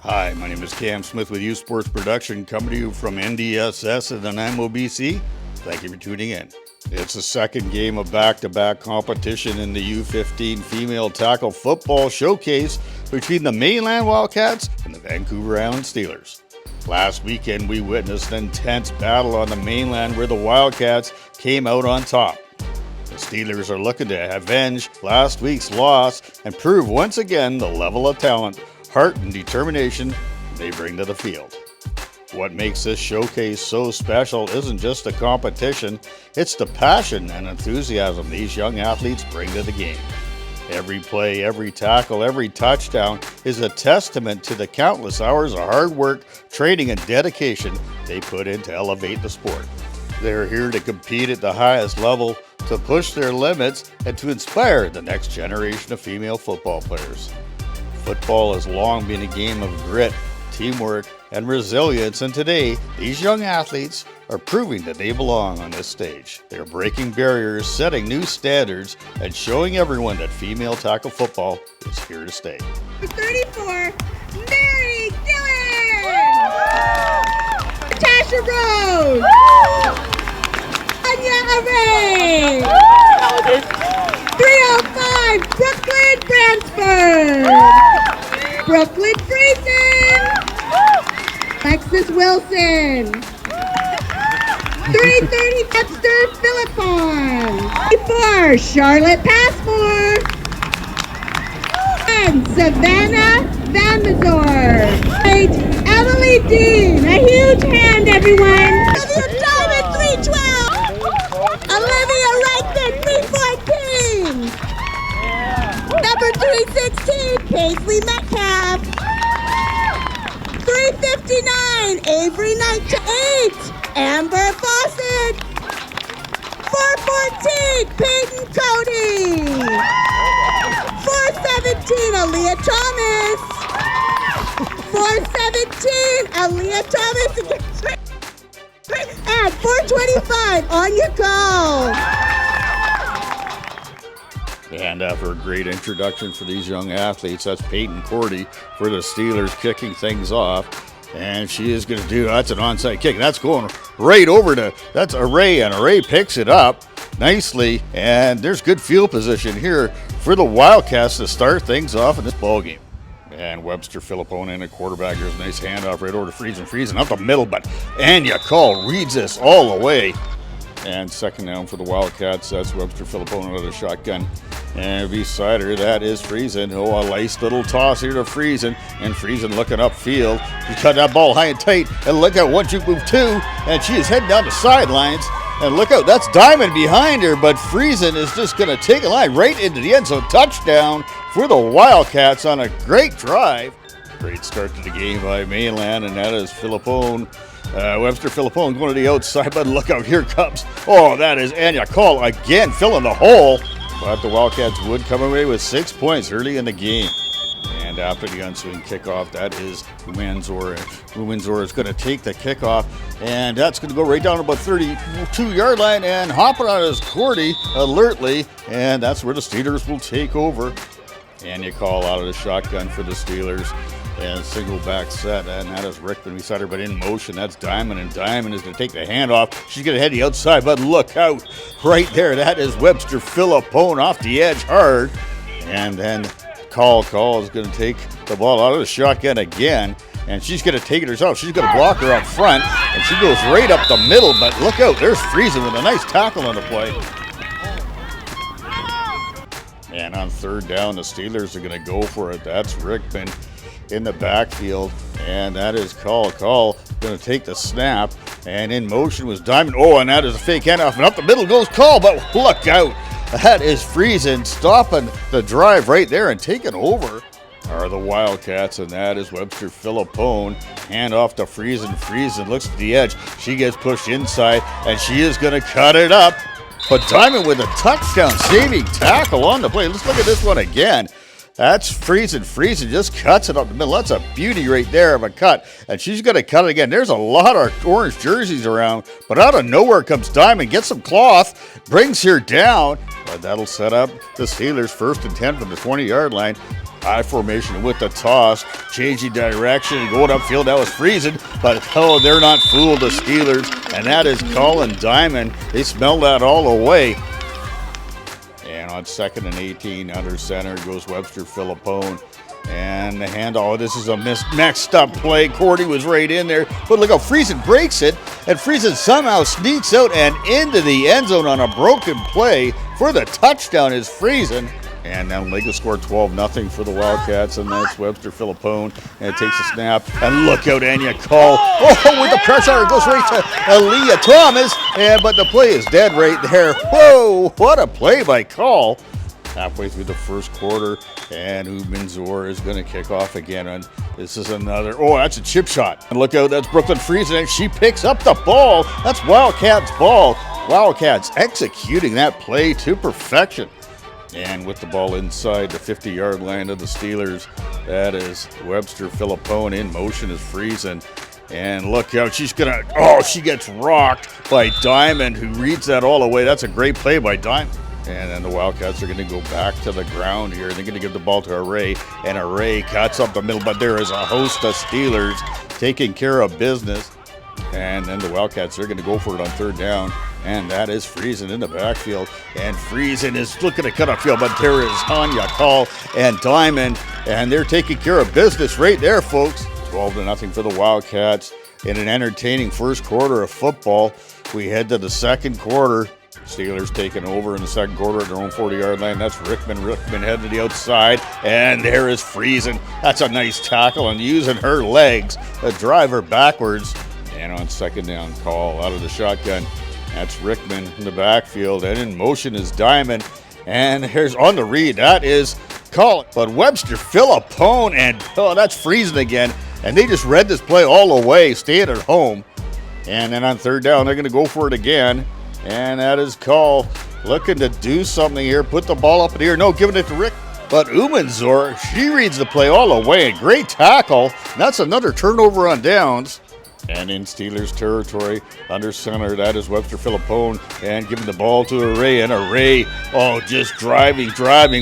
Hi, my name is Cam Smith with U Sports Production, coming to you from NDSS in Nanaimo, BC. Thank you for tuning in. It's the second game of back-to-back competition in the U15 female tackle football showcase between the Mainland Wildcats and the Vancouver Island Steelers. Last weekend, we witnessed an intense battle on the Mainland where the Wildcats came out on top. The Steelers are looking to avenge last week's loss and prove once again the level of talent, heart, and determination they bring to the field. What makes this showcase so special isn't just the competition, it's the passion and enthusiasm these young athletes bring to the game. Every play, every tackle, every touchdown is a testament to the countless hours of hard work, training, and dedication they put in to elevate the sport. They're here to compete at the highest level, to push their limits, and to inspire the next generation of female football players. Football has long been a game of grit, teamwork, and resilience, and today, these young athletes are proving that they belong on this stage. They're breaking barriers, setting new standards, and showing everyone that female tackle football is here to stay. 34, Mary Gillen! Natasha Rose! Anya Array! 305, Brooklyn Bransford! Brooklyn Friesen! Alexis Wilson! 330, Webster Philippon! 4, Charlotte Passmore! And Savannah Van Mazor! 8, Emily Dean! A huge hand, everyone! Olivia Diamond, 312! Olivia Reichman, 314! Number 316, Paisley Metcalf! 359, Avery Knight to 8, Amber Fawcett. 414, Peyton Cody. 417, Aaliyah Thomas. 417, Aaliyah Thomas. And 425, on your call. And after a great introduction for these young athletes, that's Peyton Cordy for the Steelers kicking things off. And she is going to do, that's an onside kick. That's going right over to, that's Array, and Array picks it up nicely. And there's good field position here for the Wildcats to start things off in this ballgame. And Webster Philippon in a quarterback. There's a nice handoff right over to Friesen up the middle, but Anya Call reads this all the way. And second down for the Wildcats. That's Webster Philippon out of the shotgun. And beside her, that is Friesen. Oh, a nice little toss here to Friesen. And Friesen looking upfield. She cut that ball high and tight. And look out, 1-2 move 2. And she is heading down the sidelines. And look out, that's Diamond behind her. But Friesen is just going to take a line right into the end zone. Touchdown for the Wildcats on a great drive. Great start to the game by Mainland. And that is Philippon. Webster Philippon going to the outside, but look out, here comes. Oh, that is Anya Call again, filling the hole. But the Wildcats would come away with 6 points early in the game. And after the ensuing kickoff, that is Windsor. Windsor is going to take the kickoff, and that's going to go right down to about 32-yard line, and hopping on his Cordy alertly, and that's where the Steelers will take over. Anya Call out of the shotgun for the Steelers. And single back set, and that is Rickman beside her, but in motion, that's Diamond, and Diamond is going to take the handoff. She's going to head the outside, but look out, right there, that is Webster Philippon off the edge hard. And then Call is going to take the ball out of the shotgun again, and she's going to take it herself. She's going to block her up front, and she goes right up the middle, but look out, there's Friesen with a nice tackle on the play. And on third down, the Steelers are going to go for it. That's Rickman in the backfield, and that is Call going to take the snap, and in motion was Diamond. Oh, and that is a fake handoff, and up the middle goes Call, but look out, that is Friesen stopping the drive right there, and taking over are the Wildcats, and that is Webster Philippon. Hand off to Friesen. Friesen looks at the edge, she gets pushed inside, and she is going to cut it up, but Diamond with a touchdown saving tackle on the play. Let's look at this one again. That's Friesen. Friesen just cuts it up the middle. That's a beauty right there of a cut. And she's going to cut it again. There's a lot of orange jerseys around. But out of nowhere comes Diamond, gets some cloth, brings her down. But that'll set up the Steelers 1st and 10 from the 20-yard line. I formation with the toss, changing direction and going upfield. That was freezing, but oh, they're not fooled, the Steelers, and that is Colin Diamond. They smelled that all away. And on 2nd and 18, under center goes Webster Philippone. And the handoff, this is a mixed up play. Cordy was right in there, but look how Friesen breaks it, and Friesen somehow sneaks out and into the end zone on a broken play for the touchdown is Friesen. And now they can score 12-0 for the Wildcats, and that's Webster Philippone, and it takes a snap, and look out, Anya Call. Oh, with the pressure, it goes right to Aaliyah Thomas, but the play is dead right there. Whoa, what a play by Call. Halfway through the first quarter, and Umanzor is going to kick off again. And this is another, that's a chip shot. And look out, that's Brooklyn Friesen, and she picks up the ball. That's Wildcats' ball. Wildcats executing that play to perfection. And with the ball inside the 50-yard line of the Steelers, that is Webster Philippone. In motion is Friesen. And look out, she gets rocked by Diamond, who reads that all away. That's a great play by Diamond. And then the Wildcats are going to go back to the ground here. They're going to give the ball to Array, and Array cuts up the middle, but there is a host of Steelers taking care of business. And then the Wildcats are going to go for it on 3rd down, and that is Friesen in the backfield. And Friesen is looking to cut upfield, but there is Hanya Call and Diamond, and they're taking care of business right there, folks. 12-0 for the Wildcats in an entertaining first quarter of football. We head to the second quarter. Steelers taking over in the second quarter at their own 40-yard line. That's Rickman. Rickman heading to the outside, and there is Friesen. That's a nice tackle, and using her legs to drive her backwards. And on 2nd down, Call out of the shotgun. That's Rickman in the backfield, and in motion is Diamond. And here's on the read. That is Call, but Webster Philippone, and that's Friesen again. And they just read this play all the way, staying at home. And then on 3rd down, they're going to go for it again. And that is Call looking to do something here. Put the ball up in the air. No, giving it to Rick. But Umanzor, she reads the play all the way. Great tackle. That's another turnover on downs. And in Steelers territory, under center, that is Webster Philippone. And giving the ball to Array. And Array, just driving.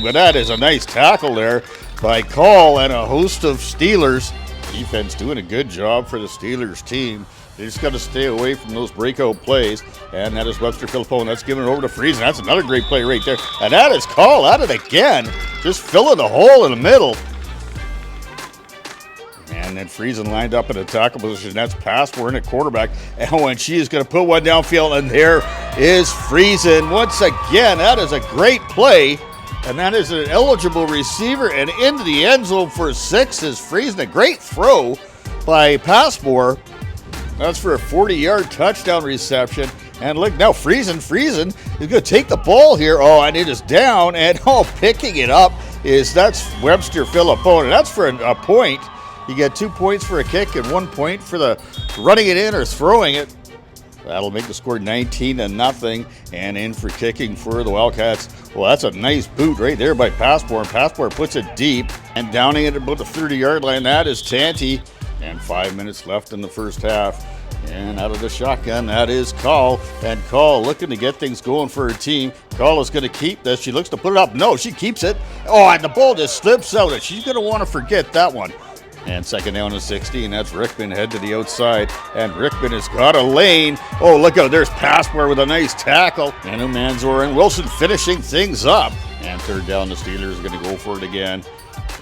But that is a nice tackle there by Call and a host of Steelers. Defense doing a good job for the Steelers team. They just got to stay away from those breakout plays. And that is Webster Philippone. That's giving it over to Friesen. That's another great play right there. And that is Call at it again. Just filling the hole in the middle. And then Friesen lined up in a tackle position. That's Passmore in at quarterback. And she is going to put one downfield. And there is Friesen. Once again, that is a great play. And that is an eligible receiver. And into the end zone for 6 is Friesen. A great throw by Passmore. That's for a 40-yard touchdown reception. And look, now Friesen is going to take the ball here. And it is down. And picking it up that's Webster Philippone. And that's for a point. You get 2 points for a kick and 1 point for the running it in or throwing it. That'll make the score 19-0. And in for kicking for the Wildcats. Well, that's a nice boot right there by Passmore. And Passmore puts it deep. And downing it at about the 30-yard line, that is Tanti. And 5 minutes left in the first half. And out of the shotgun, that is Call. And Call looking to get things going for her team. Call is going to keep this. She looks to put it up. No, she keeps it. And the ball just slips out. And she's going to want to forget that one. And 2nd down and 16. That's Rickman head to the outside. And Rickman has got a lane. Look out. There's Passmore with a nice tackle. And Umanzor and Wilson finishing things up. And 3rd down, the Steelers are going to go for it again.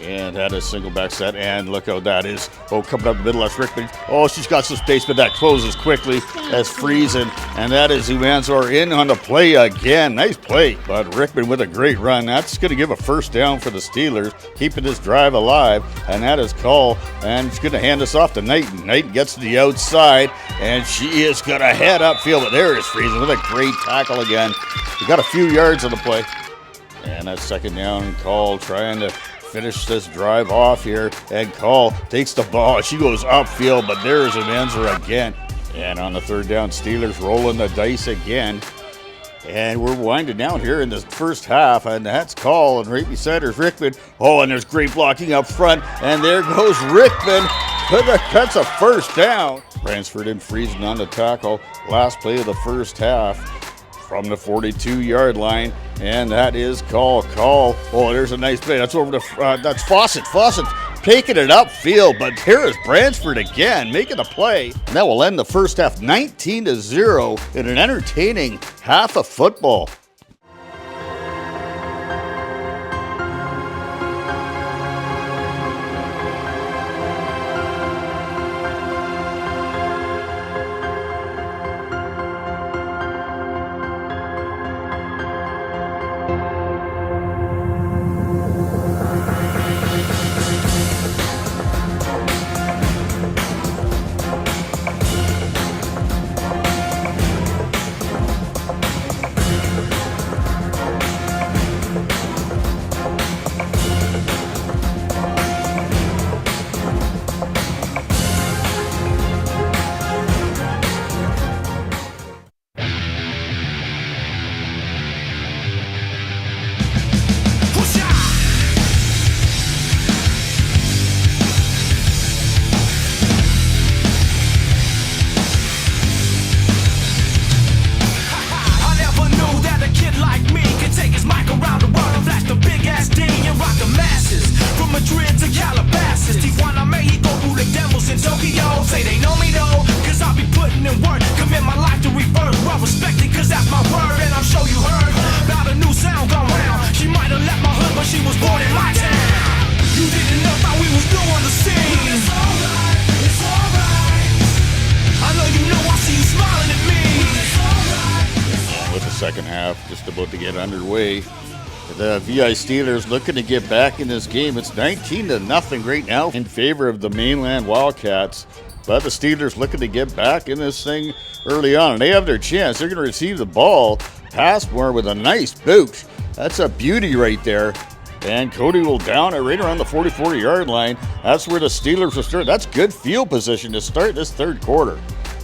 And had a single back set, and look how that is. Coming up the middle, that's Rickman. She's got some space, but that closes quickly as Friesen. And that is Umanzor in on the play again. Nice play, but Rickman with a great run. That's going to give a 1st down for the Steelers, keeping this drive alive. And that is Call, and she's going to hand this off to Knighton. Knighton gets to the outside, and she is going to head upfield, but there is Friesen with a great tackle again. We got a few yards on the play. And that's 2nd down. Call trying to finish this drive off here, and Call takes the ball. She goes upfield, but there's Umanzor again. And on the 3rd down, Steelers rolling the dice again. And we're winding down here in the first half, and that's Call, and right beside her is Rickman. And there's great blocking up front, and there goes Rickman. That's a 1st down. Transferred in Friesen on the tackle. Last play of the first half. from the 42-yard line, and that is Call. Oh, there's a nice play. That's over to that's Fawcett. Fawcett taking it upfield, but here is Bransford again making the play. And that will end the first half 19-0 in an entertaining half of football. Second half just about to get underway. The VI Steelers looking to get back in this game. It's 19-0 right now in favor of the Mainland Wildcats. But the Steelers looking to get back in this thing early on. And they have their chance. They're going to receive the ball. Passmore with a nice boot. That's a beauty right there. And Cody will down it right around the 44-yard line. That's where the Steelers will start. That's good field position to start this third quarter.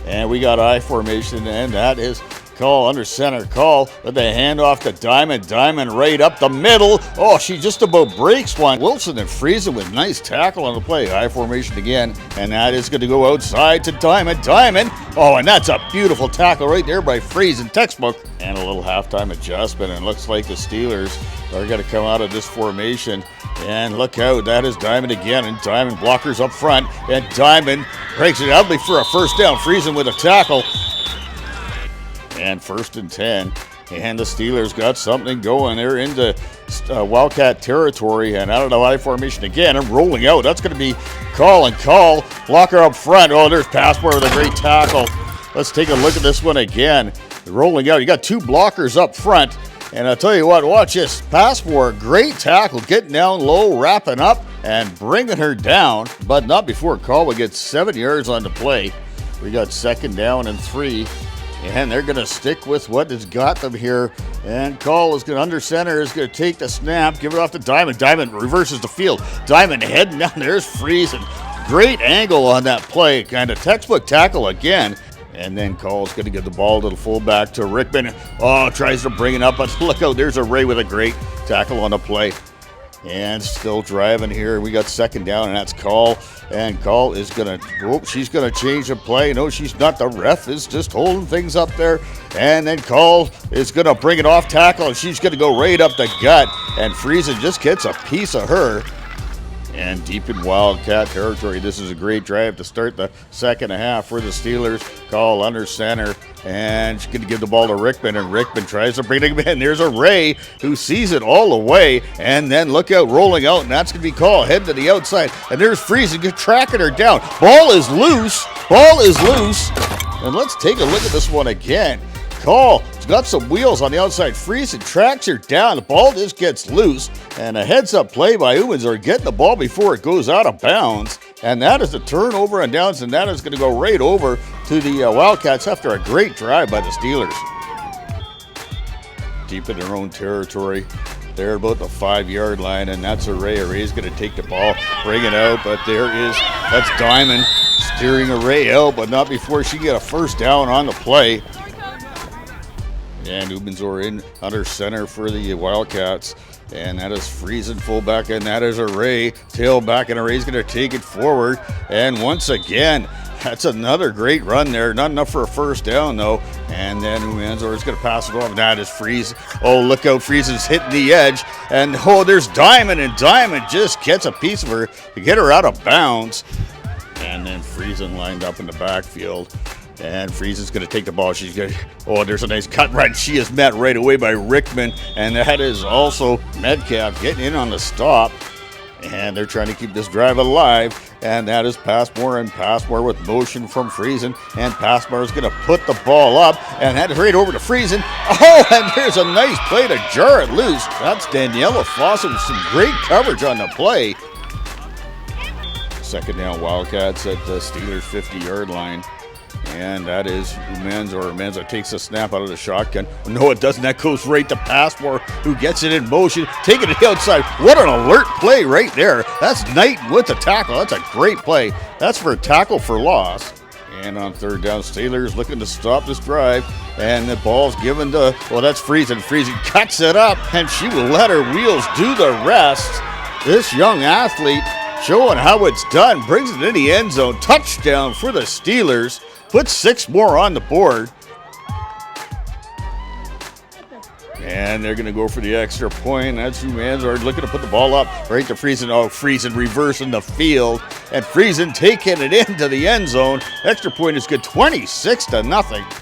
And we got I formation, and that is Call under center. Call with the handoff to Diamond. Diamond right up the middle. Oh, she just about breaks one. Wilson and Friesen with nice tackle on the play. I formation again, and that is going to go outside to Diamond. Diamond. Oh, and that's a beautiful tackle right there by Friesen. Textbook. And a little halftime adjustment, and looks like the Steelers are going to come out of this formation. And look out, that is Diamond again, and Diamond blockers up front, and Diamond breaks it ugly for a first down. Friesen with a tackle. And 1st and 10, and the Steelers got something going. They're into Wildcat territory, and out of the I formation again, and rolling out. That's going to be Call, blocker up front. Oh, there's Passport with a great tackle. Let's take a look at this one again. Rolling out, you got two blockers up front, and I'll tell you what, watch this. Passport, great tackle, getting down low, wrapping up, and bringing her down, but not before Call would get 7 yards on the play. We got 2nd down and 3. And they're going to stick with what has got them here. And Call is going to under center, is going to take the snap, give it off to Diamond. Diamond reverses the field. Diamond heading down. There's Friesen. Great angle on that play. Kind of textbook tackle again. And then Call's going to give the ball to the fullback to Rickman. Oh, tries to bring it up, but look out. There's a Ray with a great tackle on the play. And still driving here. We got 2nd down, and that's Call. And Call is going to, she's going to change the play. No, she's not. The ref is just holding things up there. And then Call is going to bring it off tackle, and she's going to go right up the gut. And Friesen just gets a piece of her. And deep in Wildcat territory, this is a great drive to start the second half for the Steelers. Call under center, and she's going to give the ball to Rickman, and Rickman tries to bring it in. There's a Ray who sees it all the way, and then look out, rolling out, and that's going to be Call, head to the outside, and there's Friesen tracking her down. Ball is loose, and let's take a look at this one again. Call got some wheels on the outside. Friesen tracks her down. The ball just gets loose, and a heads-up play by Umans are getting the ball before it goes out of bounds, and that is a turnover and downs, and that is going to go right over to the Wildcats after a great drive by the Steelers. Deep in their own territory. They're about the 5-yard line, and that's Array. Array's going to take the ball, bring it out, but that's Diamond steering Array out, but not before she get a first down on the play. And Ubenzor in under center for the Wildcats. And that is Friesen fullback, and that is Array tailback, and Array's going to take it forward. And once again, That's another great run there. Not enough for a first down, though. And then Umanzor is going to pass it off. That is Freeze. Oh, look out. Freeze is hitting the edge. And, oh, there's Diamond. And Diamond just gets a piece of her to get her out of bounds. And then Friesen lined up in the backfield. And Friesen's going to take the ball. She's going to, oh, there's a nice cut run. She is met right away by Rickman. And that is also Metcalf getting in on the stop. And they're trying to keep this drive alive. And that is Passmore, and Passmore with motion from Friesen. And Passmore is going to put the ball up. And that is right over to Friesen. Oh, and there's a nice play to jar it loose. That's Daniela Fawcett with some great coverage on the play. Second down, Wildcats at the Steelers' 50-yard line. And that is Umanzor. Umanzor takes a snap out of the shotgun. No, it doesn't. That goes right to Passmore, who gets it in motion, taking it outside. What an alert play right there. That's Knight with the tackle. That's a great play. That's for a tackle for loss. And on third down, Steelers looking to stop this drive. And the ball's given to, well, that's Friesen. Friesen cuts it up, and she will let her wheels do the rest. This young athlete showing how it's done. Brings it in the end zone. Touchdown for the Steelers. Puts 6 more on the board. And they're going to go for the extra point. That's Umanzor looking to put the ball up right to Friesen. Oh, Friesen reversing the field. And Friesen taking it into the end zone. Extra point is good, 26-0.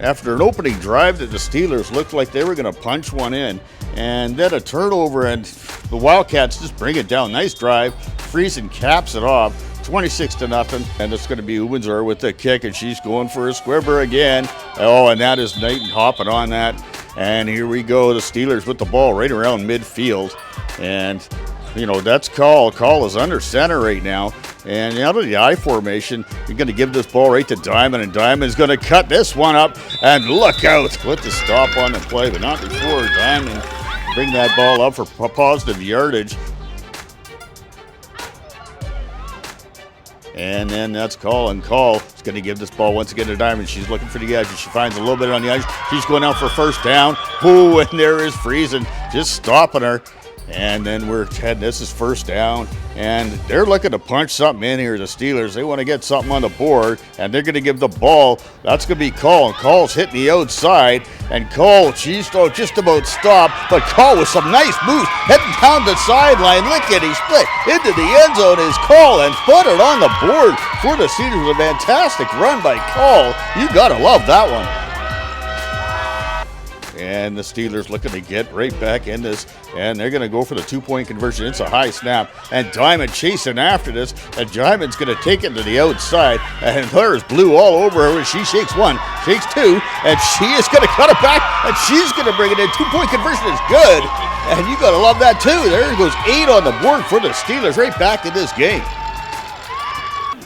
After an opening drive that the Steelers looked like they were going to punch one in. And then a turnover, and the Wildcats just bring it down. Nice drive. Friesen caps it off. 26-0, and it's going to be Umanzor with the kick, and she's going for a squibber again. Oh, and that is Knighton hopping on that. And here we go, the Steelers with the ball right around midfield. And, you know, that's Call. Call is under center right now. And out of the I formation, you're going to give this ball right to Diamond, and Diamond's going to cut this one up. And look out with the stop on the play, but not before Diamond bring that ball up for positive yardage. And then that's Call, and Call is going to give this ball once again to Diamond. She's looking for the edge, and she finds a little bit on the edge. She's going out for first down. Oh, and there is Friesen just stopping her. And then we're heading, this is first down, and they're looking to punch something in here, the Steelers. They want to get something on the board, and they're going to give the ball. That's going to be Call, and Call's hitting the outside, and Call, she's just about stopped, but Call with some nice moves, heading down the sideline, lickety split into the end zone is Call, and put it on the board for the Steelers. A fantastic run by Call. You got to love that one. And the Steelers looking to get right back in this, and they're going to go for the 2-point conversion. It's a high snap, and Diamond chasing after this, and Diamond's going to take it to the outside, and there's blue all over her. She shakes one, shakes two, and she is going to cut it back, and she's going to bring it in. 2-point conversion is good, and you got to love that too. There goes 8 on the board for the Steelers, right back in this game.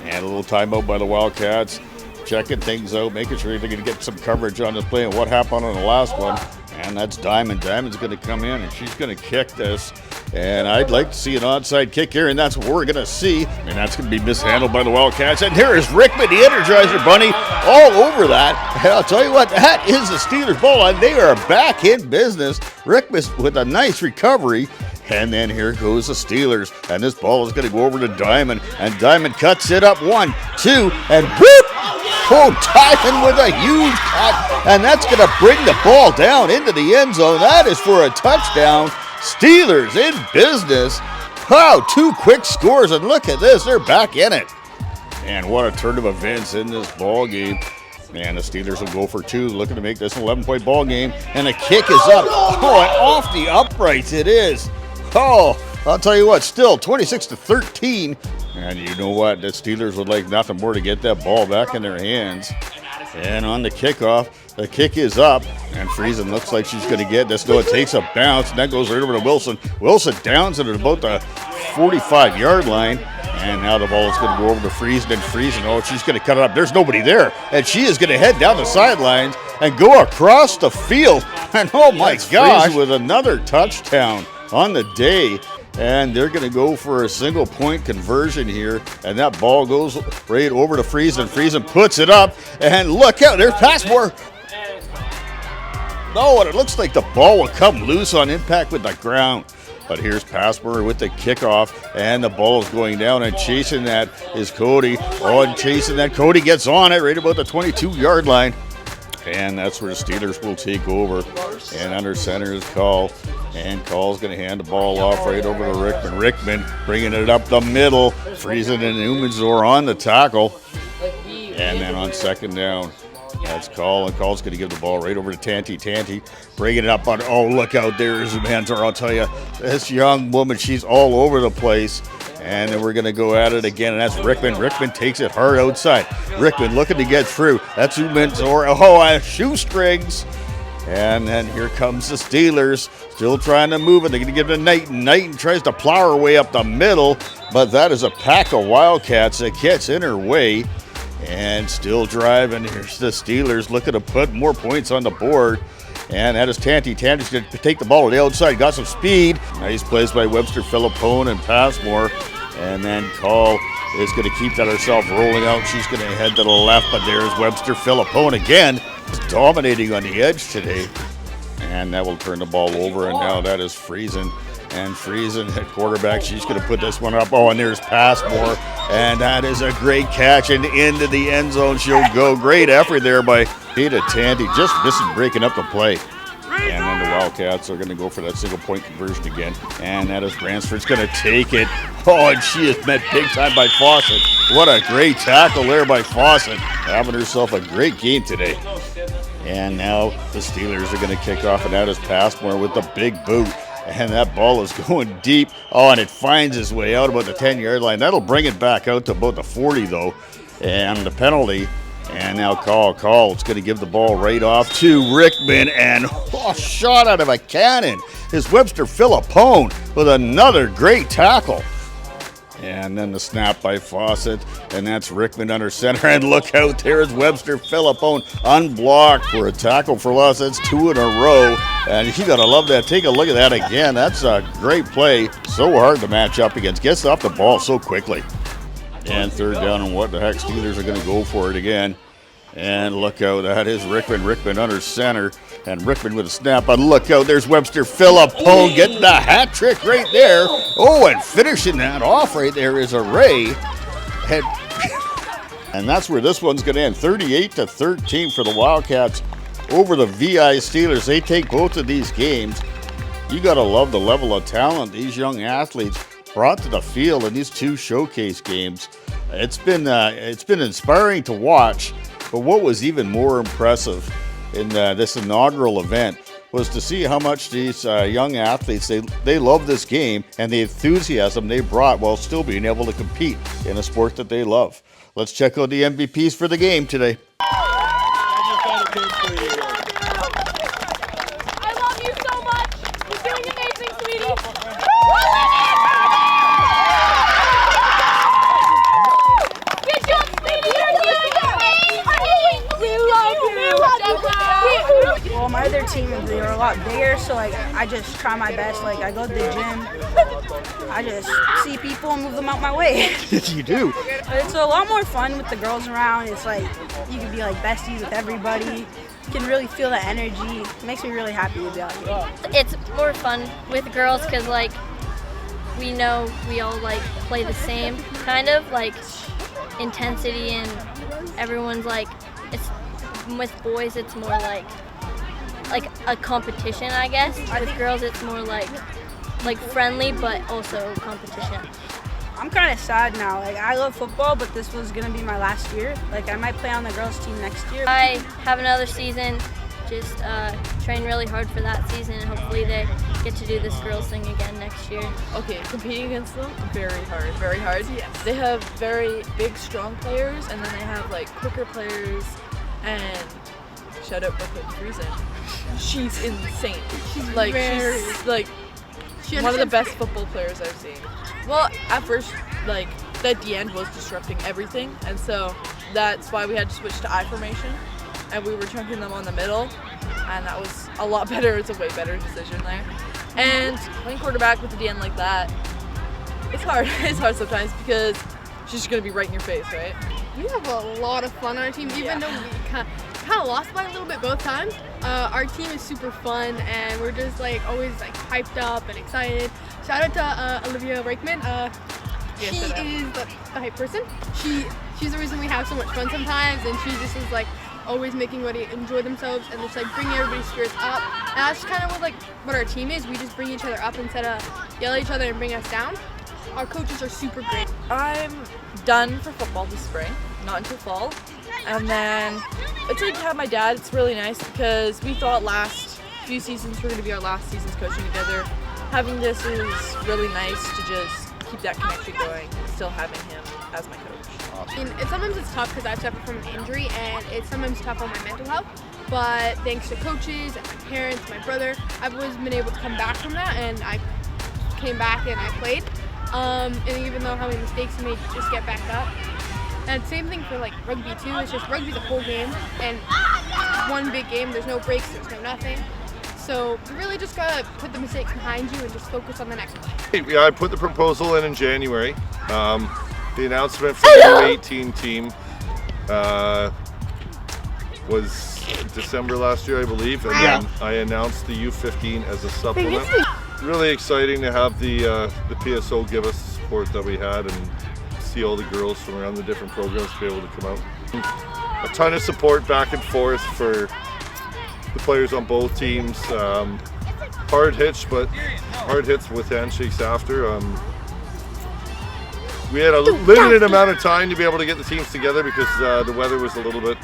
And a little timeout by the Wildcats. Checking things out, making sure they're going to get some coverage on this play and what happened on the last one. And that's Diamond. Diamond's going to come in, and she's going to kick this. And I'd like to see an onside kick here, and that's what we're going to see. And that's going to be mishandled by the Wildcats. And here is Rickman, the Energizer Bunny, all over that. And I'll tell you what, that is the Steelers ball, and they are back in business. Rickman with a nice recovery. And then here goes the Steelers, and this ball is going to go over to Diamond, and Diamond cuts it up 1, 2, and whoop! Oh, Diamond with a huge cut, and that's going to bring the ball down into the end zone. That is for a touchdown. Steelers in business. Wow, 2 quick scores, and look at this, they're back in it. And what a turn of events in this ball game. And the Steelers will go for 2, looking to make this an 11-point ball game, and the kick is up. Oh, and off the uprights it is. Oh, I'll tell you what, still 26-13. And you know what? The Steelers would like nothing more to get that ball back in their hands. And on the kickoff, the kick is up. And Friesen looks like she's going to get this. No, it takes a bounce, and that goes right over to Wilson. Wilson downs it at about the 45-yard line. And now the ball is going to go over to Friesen. And Friesen, oh, she's going to cut it up. There's nobody there. And she is going to head down the sidelines and go across the field. And oh my gosh, Friesen with another touchdown on the day. And they're going to go for a single-point conversion here. And that ball goes right over to Friesen. Friesen puts it up. And look out, there's Passmore. No, and it looks like the ball will come loose on impact with the ground. But here's Passmore with the kickoff, and the ball is going down, and chasing that is Cody. Oh, and chasing that, Cody gets on it right about the 22-yard line. And that's where the Steelers will take over. And under center is Call. And Call's going to hand the ball off right over to Rickman. Rickman bringing it up the middle. Friesen and Umenzor on the tackle. And then on second down, that's Call. And Call's going to give the ball right over to Tanti. Tanti bringing it up on, oh, look out there is Umenzor. I'll tell you, this young woman, she's all over the place. And then we're going to go at it again, and that's Rickman. Rickman takes it hard outside. Rickman looking to get through. That's Umenzor. Oh, shoestrings. And then here comes the Steelers, still trying to move it. They're going to give it to Knighton. Knighton tries to plow her way up the middle, but that is a pack of Wildcats that gets in her way. And still driving. Here's the Steelers looking to put more points on the board. And that is Tanti. Tanti's going to take the ball to the outside. Got some speed. Nice plays by Webster, Philippone, and Passmore. And then Call is going to keep that herself rolling out. She's going to head to the left, but there's Webster, Philippone again. Dominating on the edge today. And that will turn the ball over, and now that is Friesen. And Friesen at quarterback, she's going to put this one up. Oh, and there's Passmore. And that is a great catch, and into the end zone she'll go. Great effort there by Peter Tanti, just missing breaking up the play. And then the Wildcats are going to go for that single point conversion again. And that is Bransford's going to take it. Oh, and she is met big time by Fawcett. What a great tackle there by Fawcett. Having herself a great game today. And now the Steelers are going to kick off, and that is Passmore with the big boot. And that ball is going deep. Oh, and it finds its way out about the 10-yard line. That'll bring it back out to about the 40, though. And the penalty. And now Call is going to give the ball right off to Rickman. And shot out of a cannon is Webster Philippone with another great tackle. And then the snap by Fawcett, and that's Rickman under center. And look out, there's Webster Philippone unblocked for a tackle for loss. That's 2 in a row, and you gotta love that. Take a look at that again. That's a great play. So hard to match up against. Gets off the ball so quickly. And third down, and what the heck, Steelers are gonna go for it again. And look out, that is Rickman. Rickman under center, and Rickman with a snap. And look out, there's Webster Philippone getting the hat trick right there. Oh, and finishing that off right there is a Ray. And that's where this one's going to end. 38-13 for the Wildcats over the VI Steelers. They take both of these games. You got to love the level of talent these young athletes brought to the field in these 2 showcase games. It's been inspiring to watch. But what was even more impressive in this inaugural event was to see how much these young athletes, they love this game and the enthusiasm they brought while still being able to compete in a sport that they love. Let's check out the MVPs for the game today. I love you so much. You're doing amazing, sweetie. Good job, sweetie. You're doing amazing. We love you. Well, my other team, they were a lot bigger, so like I just try my best. Like I go to the gym, I just see people and move them out my way. You do. But it's a lot more fun with the girls around. It's like you can be like besties with everybody. You can really feel the energy. It makes me really happy to be out here. It's more fun with girls because like we know we all like play the same kind of like intensity, and everyone's like, it's with boys it's more like a competition, I guess. With girls it's more like friendly but also competition. I'm kind of sad now. Like I love football, but this was gonna be my last year. Like I might play on the girls team next year. I have another season, just train really hard for that season, and hopefully they get to do this girls thing again next year. Okay, competing against them, very hard, very hard. Yes. They have very big, strong players, and then they have like quicker players, and shout out Brooklyn Friesen. She's insane. She's like she's one of the best football players I've seen. Well, at first, like the DN was disrupting everything, and so that's why we had to switch to I formation, and we were chunking them on the middle, and that was a lot better. It's a way better decision there. And playing quarterback with the DN like that, it's hard. It's hard sometimes because she's just gonna be right in your face, right? We have a lot of fun on our team, even though we kind of lost by a little bit both times. Our team is super fun, and we're just like always like hyped up and excited. Shout out to Olivia Reichman. She is the hype person. She's the reason we have so much fun sometimes, and she just is like always making everybody enjoy themselves and just like bringing everybody's spirits up. And that's kind of what our team is. We just bring each other up instead of yell at each other and bring us down. Our coaches are super great. I'm done for football this spring, not until fall. And then it's like to have my dad. It's really nice because we thought last few seasons were going to be our last seasons coaching together. Having this is really nice to just keep that connection going, still having him as my coach. I mean, sometimes it's tough because I suffer from an injury, and it's sometimes tough on my mental health. But thanks to coaches and my parents, my brother, I've always been able to come back from that, and I came back and I played. And even though how many mistakes I made, just get back up. And same thing for like rugby too. It's just rugby's a whole game, and one big game. There's no breaks. There's no nothing. So you really just gotta put the mistakes behind you and just focus on the next one. Yeah, I put the proposal in January. The announcement for the U18 team was December last year, I believe, and then I announced the U15 as a supplement. Really exciting to have the PSO give us the support that we had and see all the girls from around the different programs be able to come out. A ton of support back and forth for the players on both teams. Hard hits with handshakes after. We had a limited amount of time to be able to get the teams together because the weather was a little bit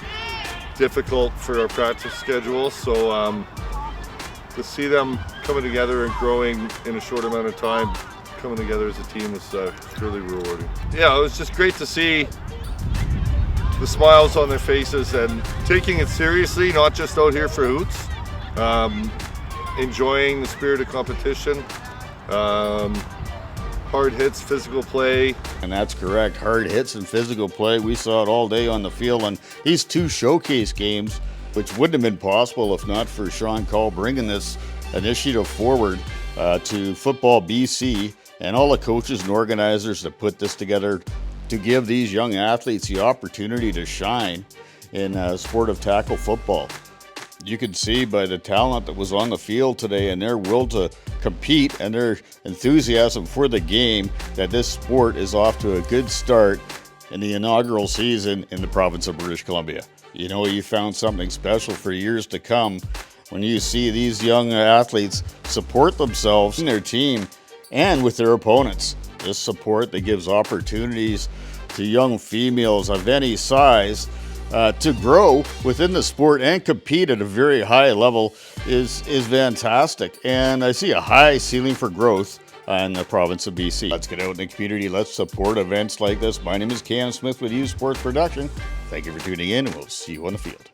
difficult for our practice schedule. So to see them coming together and growing in a short amount of time, coming together as a team is really rewarding. Yeah, it was just great to see the smiles on their faces and taking it seriously, not just out here for hoots. Enjoying the spirit of competition. Hard hits, physical play. And that's correct. Hard hits and physical play. We saw it all day on the field on these two showcase games, which wouldn't have been possible if not for Sean Call bringing this initiative forward to Football BC and all the coaches and organizers that put this together to give these young athletes the opportunity to shine in sport of tackle football. You could see by the talent that was on the field today and their will to compete and their enthusiasm for the game that this sport is off to a good start in the inaugural season in the province of British Columbia. You know, you found something special for years to come when you see these young athletes support themselves and their team and with their opponents. This support that gives opportunities to young females of any size to grow within the sport and compete at a very high level is fantastic. And I see a high ceiling for growth in the province of BC. Let's get out in the community. Let's support events like this. My name is Cam Smith with U Sports Production. Thank you for tuning in, and we'll see you on the field.